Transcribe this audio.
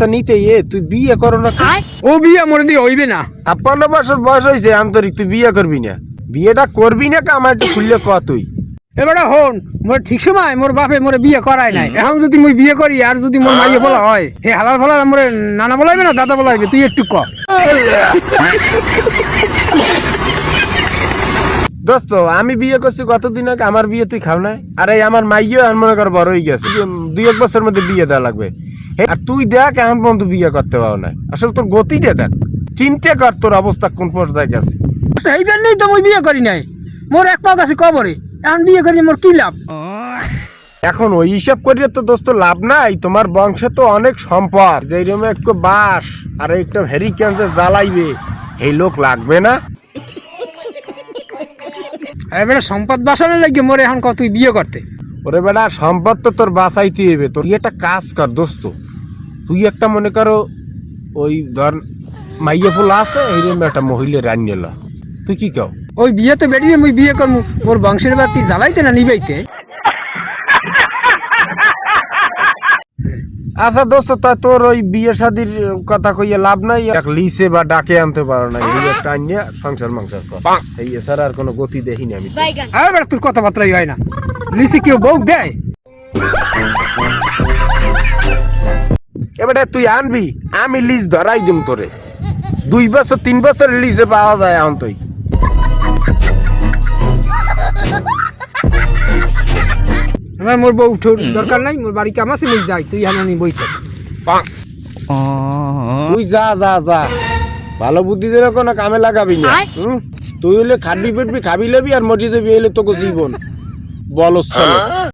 বাচ্চা নিতে তুই বিয়ে করো না? ও বিয়ে মরে দিয়ে হইবে না। 56 বছর বয়স হয়েছে আন্তরিক, তুই বিয়ে করবি না? বিয়েটা করবি না কা? আমার একটু খুললে ক তুই। এবারে হন, মোর ঠিক সময় মোর বাপে মোরে বিয়ে করায় নাই। এখন যদি মুই বিয়ে করি আর যদি মোর মাইয়ে বলা হয়, হে হালাল ফালাল মোরে নানা বলাইবে না দাদা বলাইবে, তুই একটু ক। দোস্ত আমি বিয়ে করছি কতদিন আগে, আমার বিয়ে তুই খাও না? আরে আমার মাইয়ে মনে কর বড় হয়ে গেছে, 2-1 বছরের মধ্যে বিয়ে দেওয়া লাগবে। আর তুই দেখ এখন পর্যন্ত বিয়ে করতে পারো না। আসলে তোর গতিটা দেখ, চিন্তা কর তোর অবস্থা কোন পর্যায়ে গেছে। এই জন্যই তো মুই বিয়ে করি নাই, মোর এক পাও গেছে কবরে, এখন বিয়ে করি মোর কি লাভ? এখন ওই হিসাব করিয়ে তো দোস্ত লাভ নাই। তোমার বংশে তো অনেক সম্পদ, যেই রকম একটু বাস আর একটা হেরিকেন যে জ্বালাইবে, এই লোক লাগবে না? এবারে সম্পদ বাসানো লাগে মোরে এখন কত তুই বিয়ে করতে? ওরে বেটা সম্পদ তো তোর বাঁচাইতে হবে। তোর একটা কাজ কর দোস্ত, তুই একটা মনে করো ওই ধর মাইয়া ফুল আছে এইরকম একটা মহিলা রান্নেলা, তুই কি কও? ওই বিয়ে তো বেরিয়ে মুই বিয়ে করবো, মোর বংশের বাতি জ্বালাইতে না নিবাইতে? আচ্ছা দোস্ত, তা তোর ওই বিয়ে শাদির কথা কইয়া লাভ নাই, এক লিসে বা ডাকে আনতে পারো না, এই একটা আনিয়া সংসার মাংসার কর, এই এছাড়া আর কোনো গতি দেখিনি আমি। এবার তোর কথাবার্তাই হয় না। লিসে কেউ বউ দেয়? এবারে তুই আনবি, আমি লিজ ধরাই দিম তোরে। 2 বছর 3 বছর লিজে পাওয়া যায় এখন। তুই আমার মোর বউ উঠোর দরকার নাই, মোর বাড়ি কাম আছে, মুই যাই, তুই হানি বই থাক। তুই যা যা যা, ভালো বুদ্ধি দিলে কোনো কামে লাগাবি না। তুই হলে খাবি পেটবি, খাবি লেবি আর মরি যাবি, এলে তোকে জীবন বলস।